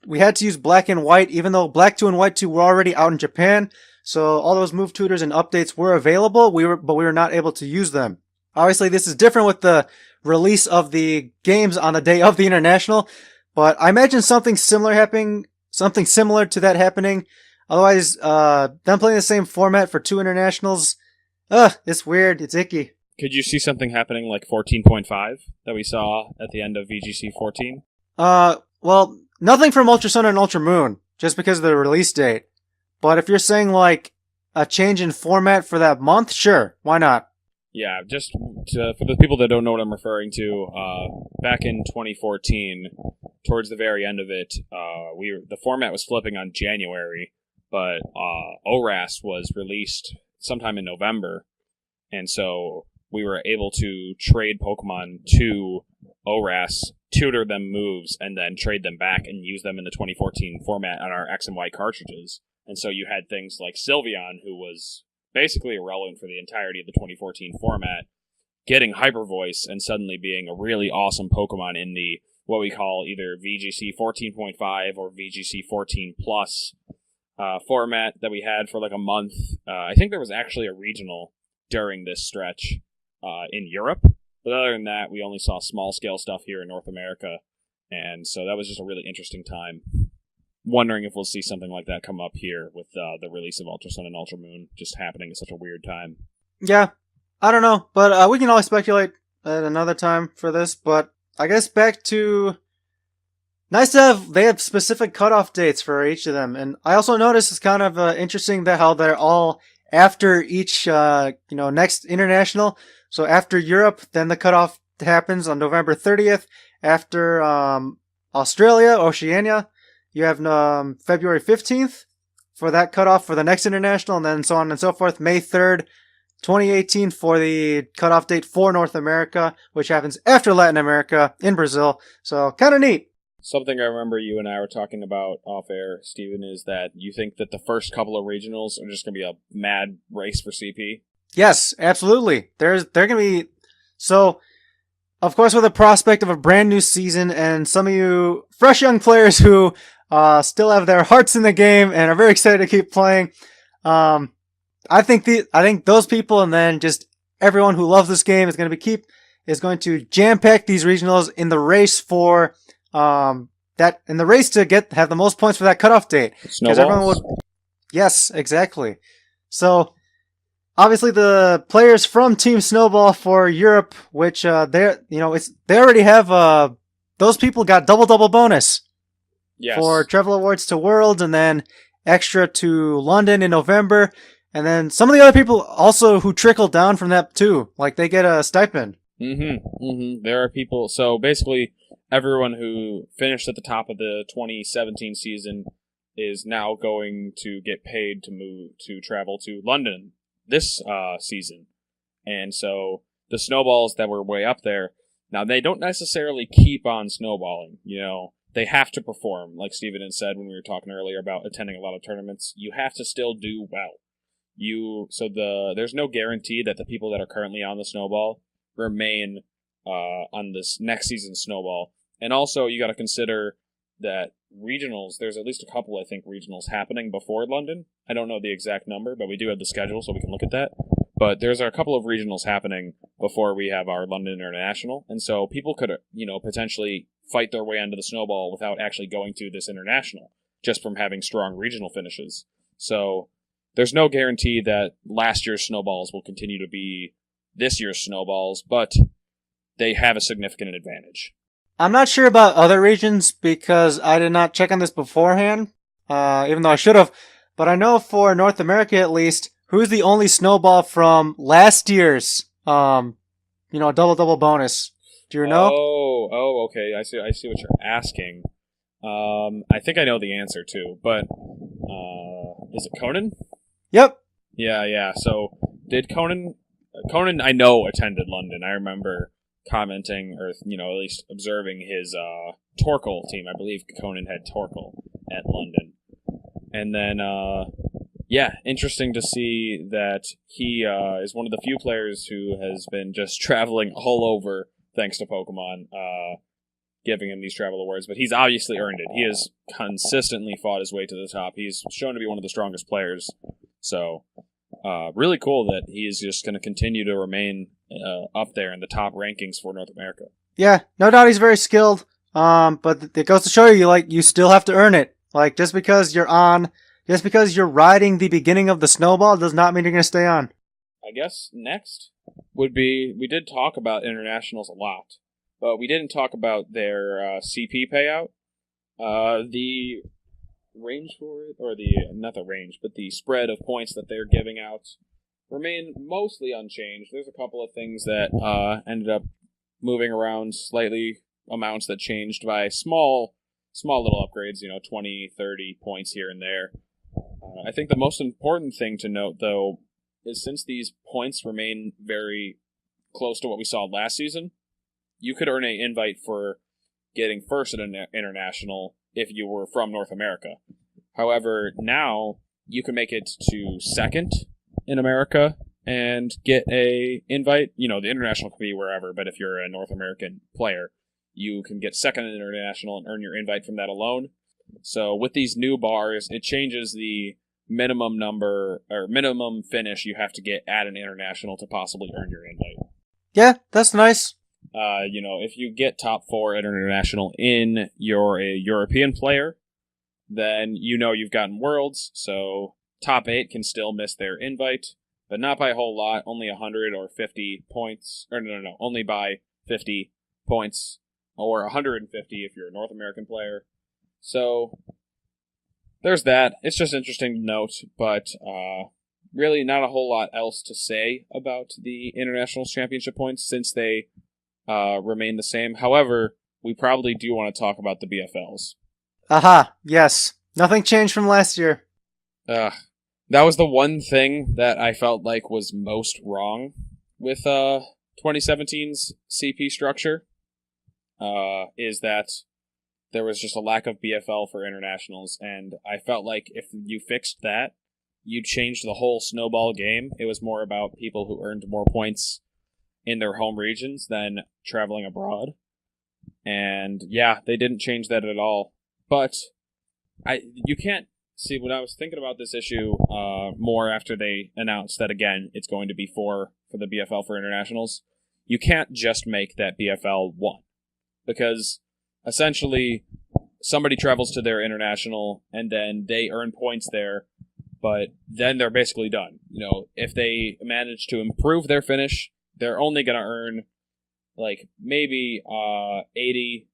S1: to use black and white, even though black 2 and white 2 were already out in Japan. So all those move tutors and updates were available, but we were not able to use them. Obviously, this is different with the release of the games on the day of the international, but I imagine something similar to that happening. Otherwise, them playing the same format for 2 internationals, it's weird. It's icky.
S2: Could you see something happening like 14.5 that we saw at the end of VGC 14?
S1: Well, nothing from Ultra Sun and Ultra Moon, just because of the release date. But if you're saying like a change in format for that month, sure, why not?
S2: Yeah, just for the people that don't know what I'm referring to, back in 2014, towards the very end of it, the format was flipping on January, but ORAS was released sometime in November, and so we were able to trade Pokemon to ORAS, tutor them moves, and then trade them back and use them in the 2014 format on our X and Y cartridges. And so you had things like Sylveon, who was basically irrelevant for the entirety of the 2014 format, getting Hyper Voice and suddenly being a really awesome Pokemon in the what we call either VGC 14.5 or VGC 14 plus format that we had for like a month. I think there was actually a regional during this stretch in Europe, but other than that, we only saw small scale stuff here in North America, and so that was just a really interesting time. Wondering if we'll see something like that come up here with the release of Ultra Sun and Ultra Moon just happening at such a weird time.
S1: Yeah, I don't know, but we can always speculate at another time for this. But I guess back to nice to have they have specific cutoff dates for each of them, and I also noticed it's kind of interesting that how they're all after each next international. So after Europe, then the cutoff happens on November 30th. After Australia, Oceania, you have February 15th for that cutoff for the next international, and then so on and so forth. May 3rd, 2018 for the cutoff date for North America, which happens after Latin America in Brazil. So kind of neat.
S2: Something I remember you and I were talking about off air, Steven, is that you think that the first couple of regionals are just going to be a mad race for CP?
S1: Yes, absolutely. They're going to be... So, of course, with the prospect of a brand new season and some of you fresh young players who still have their hearts in the game and are very excited to keep playing, I think those people and then just everyone who loves this game is going to jam pack these regionals in the race for have the most points for that cutoff date. Because everyone would. Yes, exactly. So obviously the players from Team Snowball for Europe, which they already have those people got double bonus. Yes. For travel awards to Worlds and then extra to London in November. And then some of the other people also who trickle down from that too. Like they get a stipend.
S2: There are people. So basically everyone who finished at the top of the 2017 season is now going to get paid to travel to London this season. And so the snowballs that were way up there, now they don't necessarily keep on snowballing, They have to perform, like Steven had said when we were talking earlier about attending a lot of tournaments. You have to still do well. There's no guarantee that the people that are currently on the snowball remain on this next season's snowball. And also, you got to consider that regionals. There's at least a couple, I think, regionals happening before London. I don't know the exact number, but we do have the schedule, so we can look at that. But there's a couple of regionals happening before we have our London International, and so people could, potentially fight their way onto the snowball without actually going to this international, just from having strong regional finishes. So there's no guarantee that last year's snowballs will continue to be this year's snowballs, but they have a significant advantage.
S1: I'm not sure about other regions because I did not check on this beforehand, even though I should have. But I know for North America at least, who's the only snowball from last year's, double bonus? Do you know?
S2: Okay. I see what you're asking. I think I know the answer too, but is it Conan?
S1: Yep.
S2: Yeah. So did Conan? Conan, I know, attended London. I remember commenting, or at least observing his Torkel team. I believe Conan had Torkel at London, and then interesting to see that he is one of the few players who has been just traveling all over thanks to Pokemon giving him these travel awards. But he's obviously earned it. He has consistently fought his way to the top. He's shown to be one of the strongest players. So really cool that he is just going to continue to remain up there in the top rankings for North America.
S1: Yeah, no doubt he's very skilled. But it goes to show you, you still have to earn it. Just because you're riding the beginning of the snowball does not mean you're going to stay on.
S2: I guess next would be, we did talk about internationals a lot, but we didn't talk about their CP payout. The range for it, or not the range, but the spread of points that they're giving out remain mostly unchanged. There's a couple of things that ended up moving around slightly, amounts that changed by small little upgrades, 20, 30 points here and there. I think the most important thing to note, though, is since these points remain very close to what we saw last season, you could earn an invite for getting first at an international if you were from North America. However, now you can make it to second in America and get a invite. The international can be wherever, but if you're a North American player, you can get second in international and earn your invite from that alone. So with these new bars, it changes the minimum number or minimum finish you have to get at an international to possibly earn your invite.
S1: Yeah, that's nice.
S2: If you get top 4 at international and you're a European player, then you've gotten Worlds, so top 8 can still miss their invite, but not by a whole lot, only 100 or 50 points, or no, only by 50 points, or 150 if you're a North American player. So there's that. It's just interesting to note, but really not a whole lot else to say about the Internationals Championship points since they remain the same. However, we probably do want to talk about the BFLs.
S1: Aha, yes. Nothing changed from last year.
S2: That was the one thing that I felt like was most wrong with 2017's CP structure, is that there was just a lack of BFL for internationals, and I felt like if you fixed that, you changed the whole snowball game. It was more about people who earned more points in their home regions than traveling abroad. And yeah, they didn't change that at all. But you can't see, when I was thinking about this issue more after they announced that, again, it's going to be 4 for the BFL for internationals, you can't just make that BFL 1. Because essentially, somebody travels to their international and then they earn points there, but then they're basically done. If they manage to improve their finish, they're only going to earn maybe 80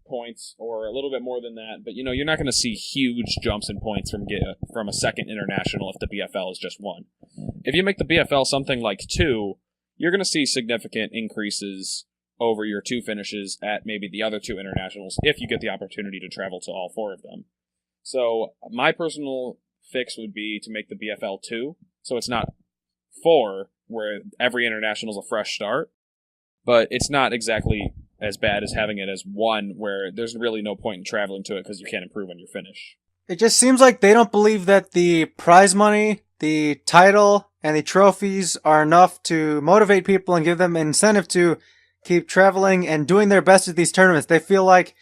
S2: points or a little bit more than that. But you're not going to see huge jumps in points from a second international if the BFL is just 1. If you make the BFL something like 2, you're going to see significant increases over your 2 finishes at maybe the other 2 internationals if you get the opportunity to travel to all 4 of them. So my personal fix would be to make the BFL 2, so it's not 4 where every international is a fresh start, but it's not exactly as bad as having it as 1 where there's really no point in traveling to it because you can't improve on your finish.
S1: It just seems like they don't believe that the prize money, the title, and the trophies are enough to motivate people and give them an incentive to keep traveling and doing their best at these tournaments. They feel like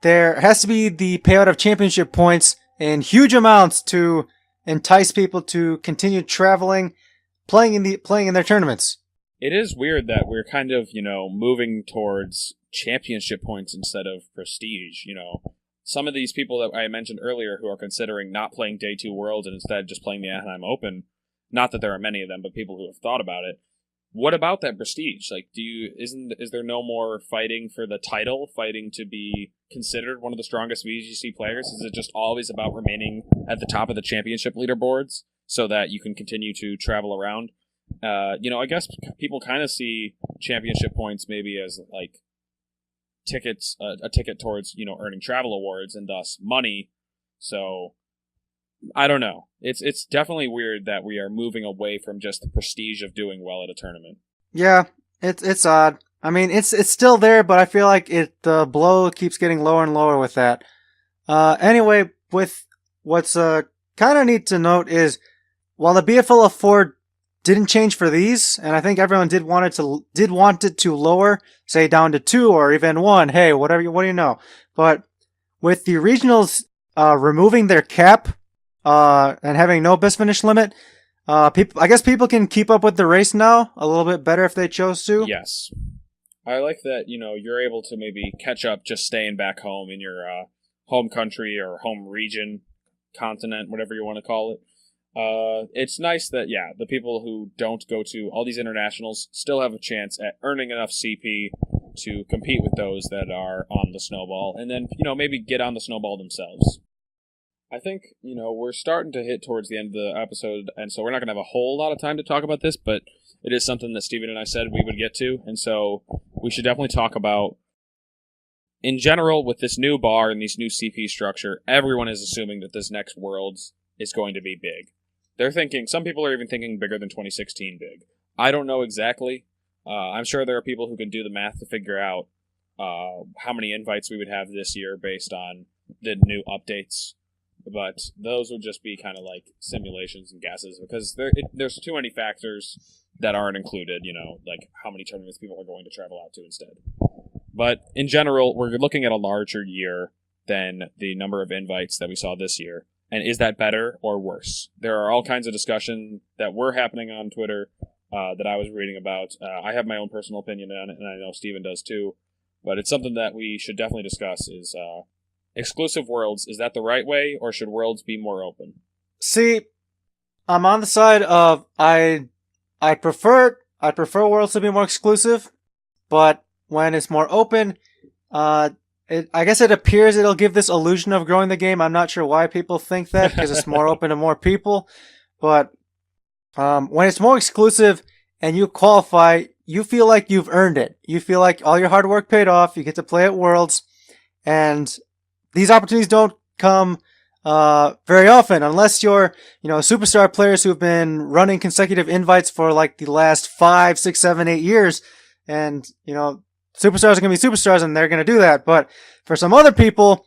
S1: there has to be the payout of championship points in huge amounts to entice people to continue traveling, playing in their tournaments.
S2: It is weird that we're kind of, moving towards championship points instead of prestige. Some of these people that I mentioned earlier who are considering not playing Day 2 Worlds and instead just playing the Anaheim Open, not that there are many of them, but people who have thought about it, what about that prestige? Like, is there no more fighting for the title, fighting to be considered one of the strongest VGC players? Is it just always about remaining at the top of the championship leaderboards so that you can continue to travel around? I guess people kind of see championship points maybe as like tickets, a ticket towards earning travel awards and thus money. So I don't know. It's definitely weird that we are moving away from just the prestige of doing well at a tournament.
S1: Yeah, it's odd. I mean, it's still there, but I feel like the blow keeps getting lower and lower with that. Anyway, with what's kind of neat to note is while the BFL of 4 didn't change for these, and I think everyone did want it to lower, say down to 2 or even 1. Hey, what do you know? But with the regionals removing their cap and having no best finish limit, I guess people can keep up with the race now a little bit better if they chose to.
S2: Yes, I like that. You're able to maybe catch up just staying back home in your home country or home region, continent, whatever you want to call it. It's nice that, the people who don't go to all these internationals still have a chance at earning enough CP to compete with those that are on the snowball, and then, maybe get on the snowball themselves. I think, we're starting to hit towards the end of the episode, and so we're not going to have a whole lot of time to talk about this, but it is something that Steven and I said we would get to, and so we should definitely talk about, in general, with this new bar and this new CP structure, everyone is assuming that this next Worlds is going to be big. They're thinking, some people are even thinking bigger than 2016 big. I don't know exactly. I'm sure there are people who can do the math to figure out how many invites we would have this year based on the new updates. But those would just be kind of like simulations and guesses because there's too many factors that aren't included, like how many tournaments people are going to travel out to instead. But in general, we're looking at a larger year than the number of invites that we saw this year. And is that better or worse? There are all kinds of discussion that were happening on Twitter that I was reading about. I have my own personal opinion on it, and I know Steven does too. But it's something that we should definitely discuss is exclusive Worlds. Is that the right way, or should Worlds be more open?
S1: See, I'm on the side of I prefer Worlds to be more exclusive, but when it's more open, I guess it appears it'll give this illusion of growing the game. I'm not sure why people think that because it's more open to more people. But when it's more exclusive and you qualify, you feel like you've earned it. You feel like all your hard work paid off. You get to play at Worlds. And these opportunities don't come very often unless you're, superstar players who've been running consecutive invites for like the last 5, 6, 7, 8 years. And, superstars are going to be superstars and they're going to do that. But for some other people,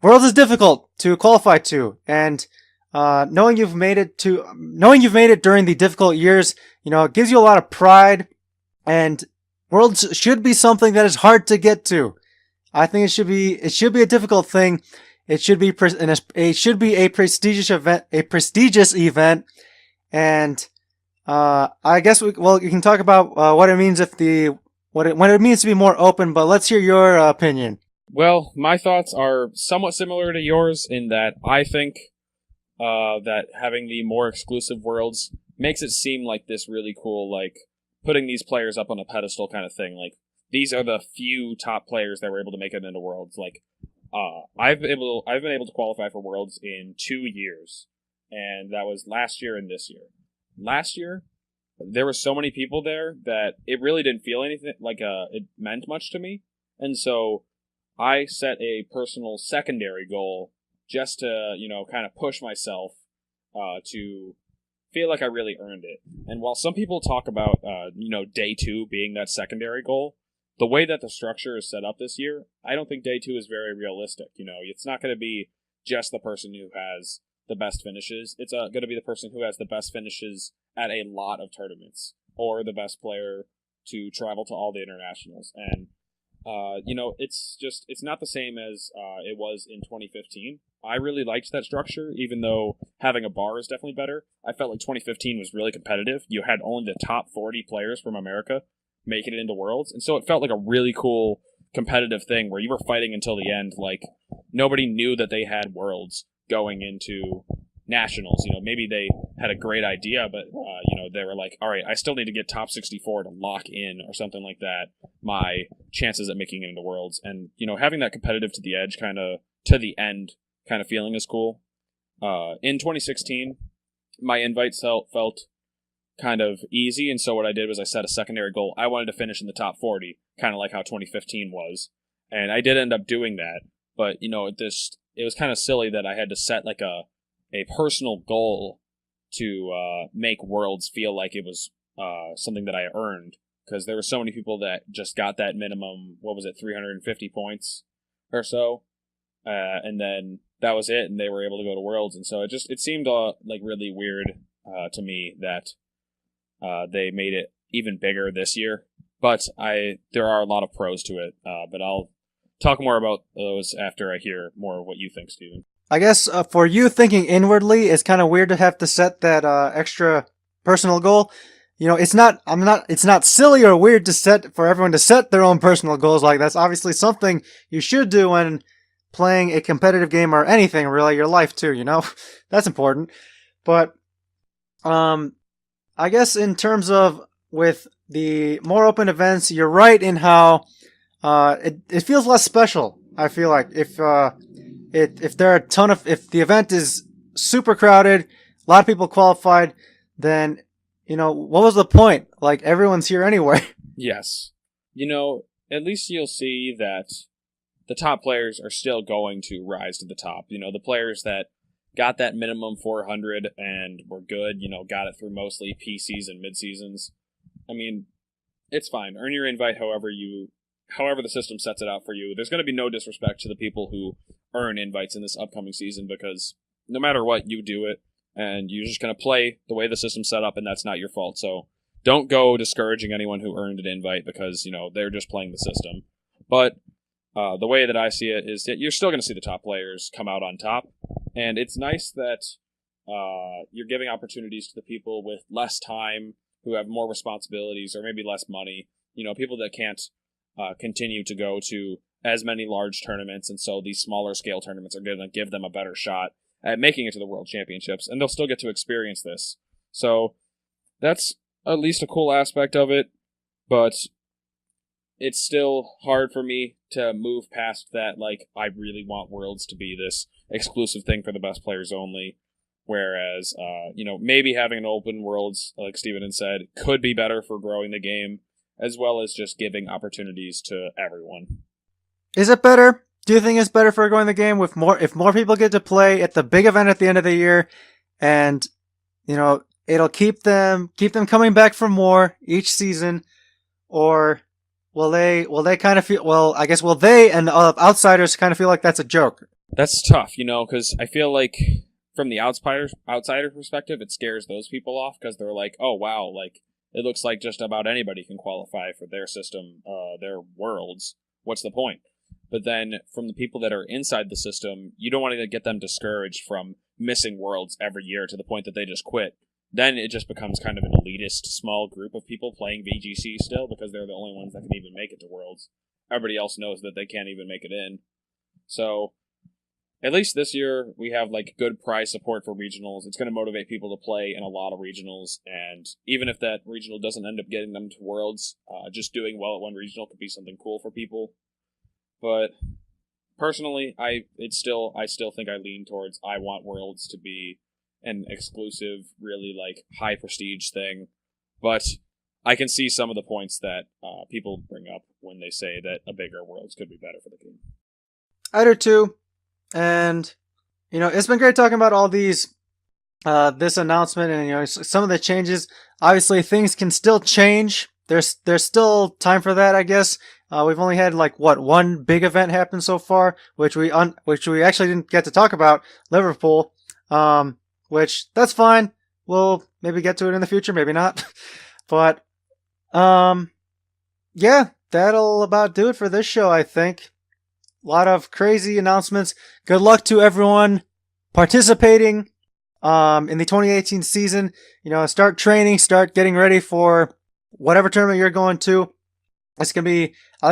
S1: Worlds is difficult to qualify to. And, knowing you've made it during the difficult years, it gives you a lot of pride, and Worlds should be something that is hard to get to. I think it should be a difficult thing. It should be a prestigious event. And, I guess we can talk about, what it means when it means to be more open, but let's hear your opinion.
S2: Well, my thoughts are somewhat similar to yours in that I think that having the more exclusive Worlds makes it seem like this really cool, like, putting these players up on a pedestal kind of thing. Like, these are the few top players that were able to make it into Worlds. Like, I've been able to qualify for Worlds in 2 years, and that was last year and this year. Last year, there were so many people there that it really didn't feel anything like it meant much to me, and so I set a personal secondary goal just to kind of push myself to feel like I really earned it. And while some people talk about day 2 being that secondary goal, the way that the structure is set up this year, I don't think day 2 is very realistic. It's not going to be just the person who has the best finishes. It's going to be the person who has the best finishes at a lot of tournaments, or the best player to travel to all the internationals. And it's not the same as it was in 2015. I really liked that structure, even though having a bar is definitely better. I felt like 2015 was really competitive. You had only the top 40 players from America making it into Worlds, and so it felt like a really cool competitive thing where you were fighting until the end. Like, nobody knew that they had Worlds going into nationals. Maybe they had a great idea, but they were like, all right, I still need to get top 64 to lock in or something like that my chances at making it into Worlds. And having that competitive to the edge, kind of to the end kind of feeling is cool. In 2016, my invites felt kind of easy, and so what I did was I set a secondary goal. I wanted to finish in the top 40, kind of like how 2015 was, and I did end up doing that. But it was kind of silly that I had to set like a personal goal to make Worlds feel like it was something that I earned, because there were so many people that just got that minimum, what was it, 350 points or so, and then that was it, and they were able to go to Worlds. And so it seemed like really weird to me that they made it even bigger this year. But there are a lot of pros to it, but I'll talk more about those after I hear more of what you think, Steven.
S1: I guess for you thinking inwardly, it's kind of weird to have to set that extra personal goal. It's not silly or weird to set for everyone to set their own personal goals. Like, that's obviously something you should do when playing a competitive game or anything, really, your life too, that's important. But I guess in terms of with the more open events, you're right in how it feels less special. I feel like if there are if the event is super crowded, a lot of people qualified, then what was the point? Like, everyone's here anyway.
S2: Yes. At least you'll see that the top players are still going to rise to the top. The players that got that minimum 400 and were good, got it through mostly PCs and mid-seasons. I mean, it's fine. Earn your invite however the system sets it out for you. There's going to be no disrespect to the people who earn invites in this upcoming season, because no matter what, you do it, and you're just going to play the way the system's set up, and that's not your fault. So don't go discouraging anyone who earned an invite because, they're just playing the system. But the way that I see it is that you're still going to see the top players come out on top, and it's nice that you're giving opportunities to the people with less time, who have more responsibilities, or maybe less money, people that can't continue to go to as many large tournaments, and so these smaller scale tournaments are going to give them a better shot at making it to the World Championships, and they'll still get to experience this. So that's at least a cool aspect of it, but it's still hard for me to move past that. Like, I really want Worlds to be this exclusive thing for the best players only, whereas, maybe having an open Worlds, like Steven had said, could be better for growing the game, as well as just giving opportunities to everyone.
S1: Is it better? Do you think it's better for growing the game if more people get to play at the big event at the end of the year, and it'll keep them coming back for more each season, or will they kind of feel, well, I guess will they and outsiders kind of feel like that's a joke?
S2: That's tough, because I feel like from the outsider perspective, it scares those people off, because they're like, oh wow, like, it looks like just about anybody can qualify for their system, their Worlds. What's the point? But then from the people that are inside the system, you don't want to get them discouraged from missing Worlds every year to the point that they just quit. Then it just becomes kind of an elitist small group of people playing VGC still, because they're the only ones that can even make it to Worlds. Everybody else knows that they can't even make it in. So at least this year we have like good prize support for regionals. It's going to motivate people to play in a lot of regionals, and even if that regional doesn't end up getting them to Worlds, just doing well at one regional could be something cool for people. But personally, I still think I lean towards I want Worlds to be an exclusive, really like high prestige thing. But I can see some of the points that people bring up when they say that a bigger Worlds could be better for the game.
S1: I do too, and it's been great talking about all these this announcement and some of the changes. Obviously, things can still change. There's still time for that, I guess. We've only had one big event happen so far, which we actually didn't get to talk about, Liverpool. Which that's fine. We'll maybe get to it in the future, maybe not. But yeah, that'll about do it for this show, I think. A lot of crazy announcements. Good luck to everyone participating in the 2018 season. Start training, start getting ready for whatever tournament you're going to. I think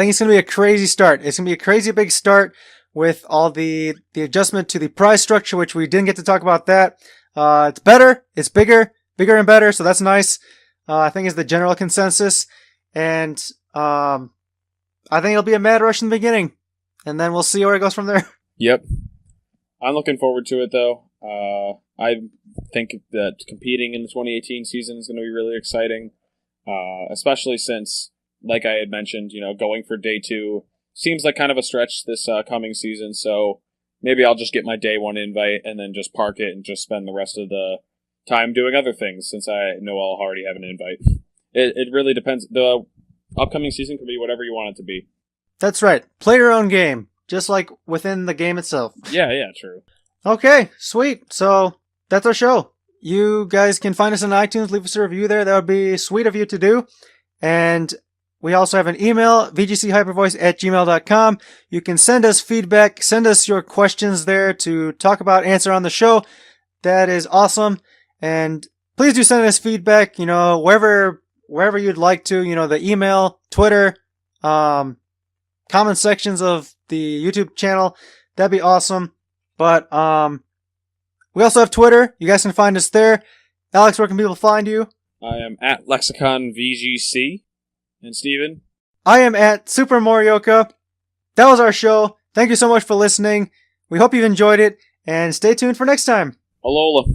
S1: it's gonna be a crazy start. It's gonna be a crazy big start with all the adjustment to the prize structure, which we didn't get to talk about that. It's better, it's bigger and better, so that's nice. I think is the general consensus. And I think it'll be a mad rush in the beginning. And then we'll see where it goes from there.
S2: Yep. I'm looking forward to it, though. I think that competing in the 2018 season is going to be really exciting, especially since, like I had mentioned, going for day 2 seems like kind of a stretch this coming season. So maybe I'll just get my day 1 invite and then just park it and just spend the rest of the time doing other things, since I know I'll already have an invite. It really depends. The upcoming season can be whatever you want it to be.
S1: That's right. Play your own game, just like within the game itself.
S2: Yeah, true.
S1: Okay, sweet. So that's our show. You guys can find us on iTunes. Leave us a review there. That would be sweet of you to do. And we also have an email, vgchypervoice@gmail.com. You can send us feedback. Send us your questions there to talk about, answer on the show. That is awesome. And please do send us feedback, wherever you'd like to, the email, Twitter, comment sections of the YouTube channel. That'd be awesome. But we also have Twitter. You guys can find us there. Alex, where can people find you?
S2: I am at Lexicon VGC. And Steven?
S1: I am at Super Morioka. That was our show. Thank you so much for listening. We hope you've enjoyed it, and stay tuned for next time.
S2: Alola.